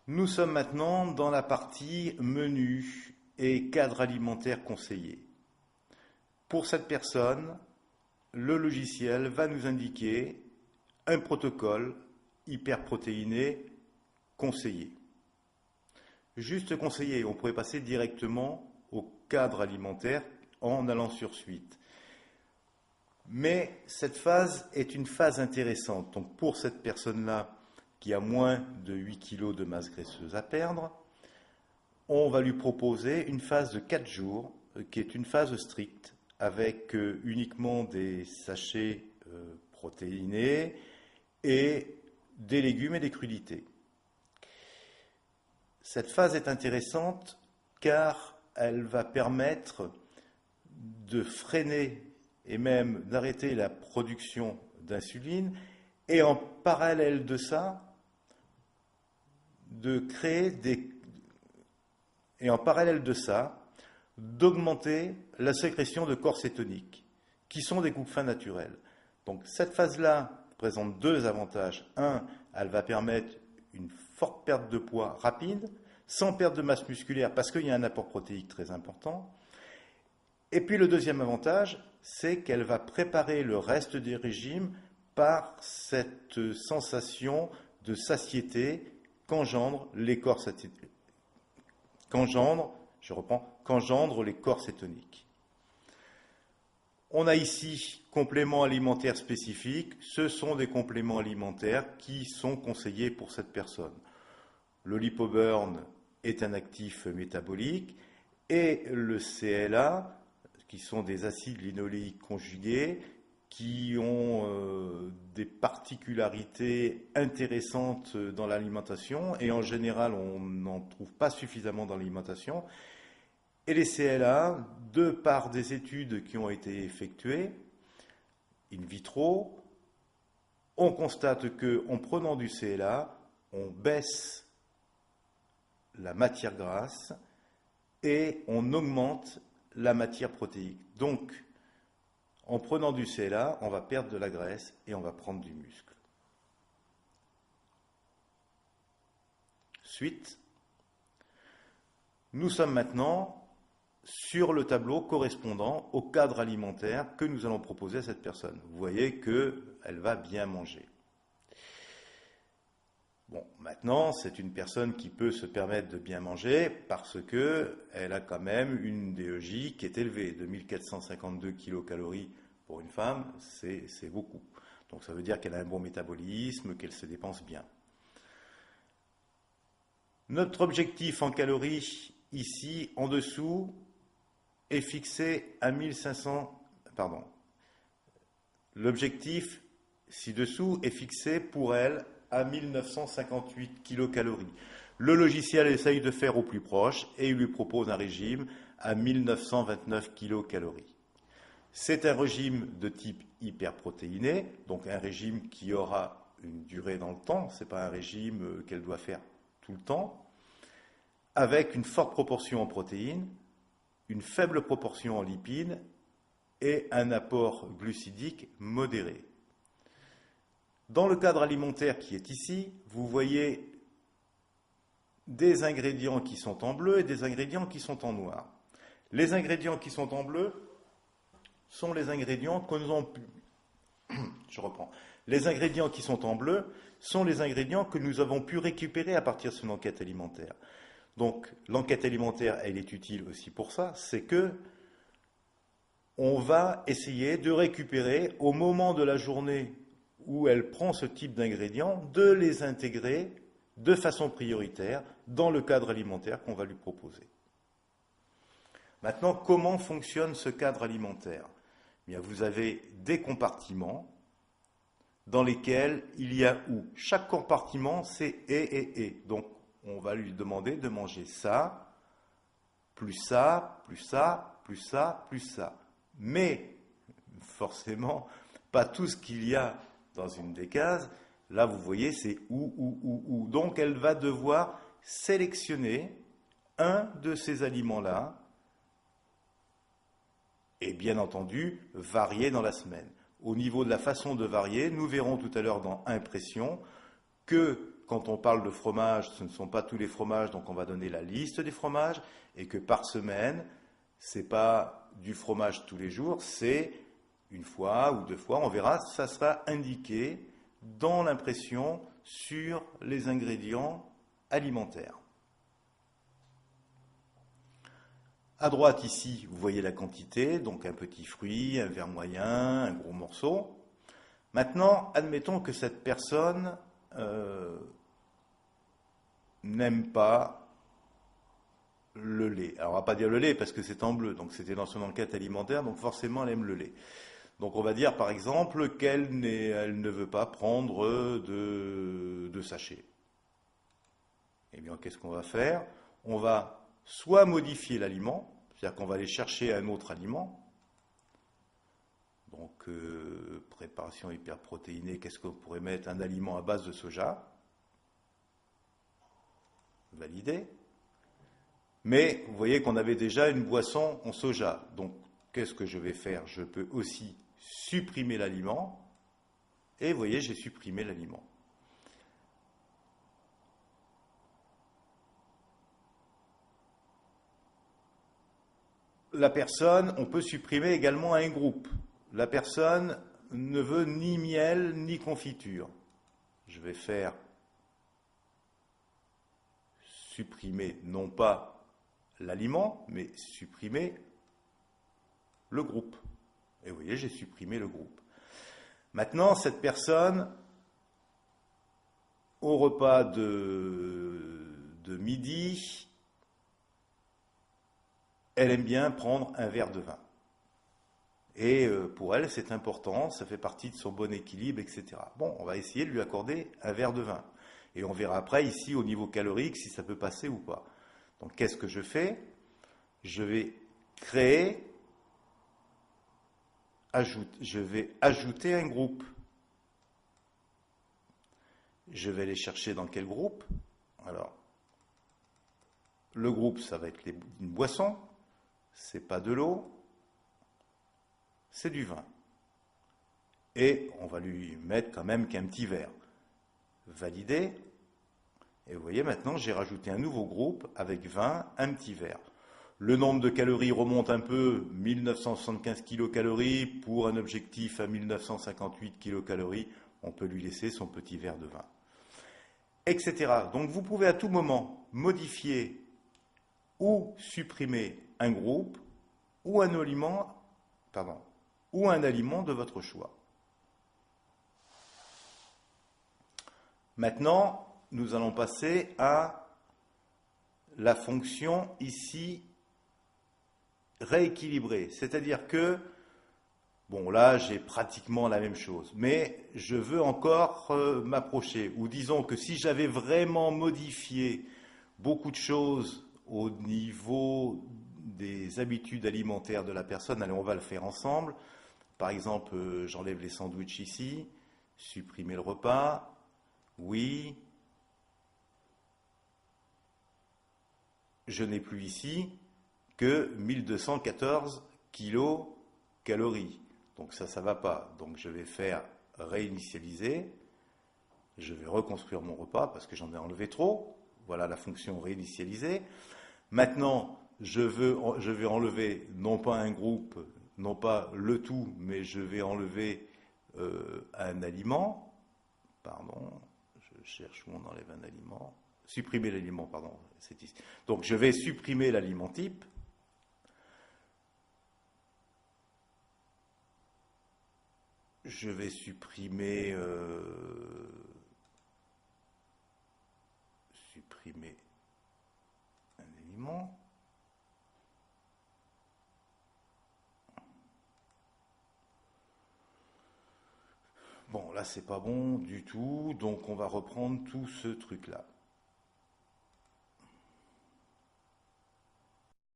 Nous sommes maintenant dans la partie menu et cadre alimentaire conseillé. Pour cette personne, le logiciel va nous indiquer un protocole hyperprotéiné conseillé. Juste conseillé, on pourrait passer directement au cadre alimentaire en allant sur suite. Mais cette phase est une phase intéressante. Donc pour cette personne-là qui a moins de 8 kg de masse graisseuse à perdre, on va lui proposer une phase de 4 jours qui est une phase stricte avec uniquement des sachets protéinés et des légumes et des crudités. Cette phase est intéressante car elle va permettre de freiner et même d'arrêter la production d'insuline et en parallèle de ça, de créer des... et en parallèle de ça, d'augmenter la sécrétion de corps cétoniques, qui sont des coupe-faim naturels. Donc cette phase-là présente deux avantages. Un, elle va permettre une forte perte de poids rapide, sans perte de masse musculaire, parce qu'il y a un apport protéique très important. Et puis le deuxième avantage, c'est qu'elle va préparer le reste des régimes par cette sensation de satiété qu'engendrent les corps qu'engendrent les corps cétoniques. On a ici compléments alimentaires spécifiques. Ce sont des compléments alimentaires qui sont conseillés pour cette personne. Le lipoburn est un actif métabolique et le CLA, qui sont des acides linoléiques conjugués, qui ont des particularités intéressantes dans l'alimentation et en général on n'en trouve pas suffisamment dans l'alimentation. Et les CLA, de par des études qui ont été effectuées in vitro, on constate qu'en prenant du CLA, on baisse la matière grasse et on augmente la matière protéique. Donc, en prenant du CLA, on va perdre de la graisse et on va prendre du muscle. Suite. Nous sommes maintenant sur le tableau correspondant au cadre alimentaire que nous allons proposer à cette personne. Vous voyez qu'elle va bien manger. Bon, maintenant, c'est une personne qui peut se permettre de bien manger parce qu'elle a quand même une DEJ qui est élevée. 2452 kilocalories pour une femme, c'est beaucoup. Donc ça veut dire qu'elle a un bon métabolisme, qu'elle se dépense bien. Notre objectif en calories, ici, en dessous, est fixé à 1500... Pardon. L'objectif ci-dessous est fixé pour elle à 1958 kilocalories. Le logiciel essaye de faire au plus proche et il lui propose un régime à 1929 kilocalories. C'est un régime de type hyperprotéiné, donc un régime qui aura une durée dans le temps, ce n'est pas un régime qu'elle doit faire tout le temps, avec une forte proportion en protéines, une faible proportion en lipides et un apport glucidique modéré. Dans le cadre alimentaire qui est ici, vous voyez des ingrédients qui sont en bleu et des ingrédients qui sont en noir. Les ingrédients qui sont en bleu sont les ingrédients que nous avons pu... Je reprends. Les ingrédients qui sont en bleu sont les ingrédients que nous avons pu récupérer à partir de son enquête alimentaire. Donc l'enquête alimentaire, elle est utile aussi pour ça, c'est que on va essayer de récupérer au moment de la journée où elle prend ce type d'ingrédients, de les intégrer de façon prioritaire dans le cadre alimentaire qu'on va lui proposer. Maintenant, comment fonctionne ce cadre alimentaire ? Eh bien, vous avez des compartiments dans lesquels il y a où chaque compartiment, c'est et. Donc, on va lui demander de manger ça, plus ça, plus ça, plus ça, plus ça. Mais, forcément, pas tout ce qu'il y a dans une des cases. Là, vous voyez, c'est ou. Donc, elle va devoir sélectionner un de ces aliments-là et, bien entendu, varier dans la semaine. Au niveau de la façon de varier, nous verrons tout à l'heure dans Impression que quand on parle de fromage, ce ne sont pas tous les fromages, donc on va donner la liste des fromages, et que par semaine, c'est pas du fromage tous les jours, c'est une fois ou deux fois, on verra, ça sera indiqué dans l'impression sur les ingrédients alimentaires. À droite ici, vous voyez la quantité, donc un petit fruit, un verre moyen, un gros morceau. Maintenant, admettons que cette personne n'aime pas le lait. Alors on va pas dire le lait parce que c'est en bleu, donc c'était dans son enquête alimentaire, donc forcément elle aime le lait. Donc on va dire par exemple qu'elle ne veut pas prendre de sachet. Eh bien qu'est-ce qu'on va faire? On va soit modifier l'aliment, c'est-à-dire qu'on va aller chercher un autre aliment. Donc préparation hyperprotéinée, qu'est-ce qu'on pourrait mettre? Un aliment à base de soja. Validé. Mais vous voyez qu'on avait déjà une boisson en soja. Donc, qu'est-ce que je vais faire? Je peux aussi supprimer l'aliment. Et vous voyez, j'ai supprimé l'aliment. La personne, on peut supprimer également un groupe. La personne ne veut ni miel ni confiture. Je vais faire supprimer non pas l'aliment, mais supprimer le groupe. Et vous voyez, j'ai supprimé le groupe. Maintenant, cette personne, au repas de midi, elle aime bien prendre un verre de vin. Et pour elle, c'est important, ça fait partie de son bon équilibre, etc. Bon, on va essayer de lui accorder un verre de vin. Et on verra après, ici, au niveau calorique, si ça peut passer ou pas. Donc, qu'est-ce que je fais? Je vais créer, je vais ajouter un groupe. Je vais aller chercher dans quel groupe? Alors, le groupe, ça va être une boisson, c'est pas de l'eau, c'est du vin. Et on va lui mettre quand même qu'un petit verre. Validé. Et vous voyez, maintenant, j'ai rajouté un nouveau groupe avec 20, un petit verre. Le nombre de calories remonte un peu, 1975 kilocalories pour un objectif à 1958 kilocalories. On peut lui laisser son petit verre de vin, etc. Donc vous pouvez à tout moment modifier ou supprimer un groupe ou un aliment, de votre choix. Maintenant, nous allons passer à la fonction ici rééquilibrée. C'est-à-dire que, bon là j'ai pratiquement la même chose, mais je veux encore m'approcher. Ou disons que si j'avais vraiment modifié beaucoup de choses au niveau des habitudes alimentaires de la personne, allez on va le faire ensemble. Par exemple, j'enlève les sandwichs ici, supprimer le repas, oui. Je n'ai plus ici que 1214 kilocalories. Donc ça ne va pas. Donc je vais faire réinitialiser. Je vais reconstruire mon repas parce que j'en ai enlevé trop. Voilà la fonction réinitialiser. Maintenant, je vais enlever non pas un groupe, non pas le tout, mais je vais enlever un aliment. Pardon, je cherche où on enlève un aliment. Supprimer l'aliment, pardon, c'est ici. Donc je vais supprimer l'aliment type. Je vais supprimer un aliment. Bon, là c'est pas bon du tout, donc on va reprendre tout ce truc-là.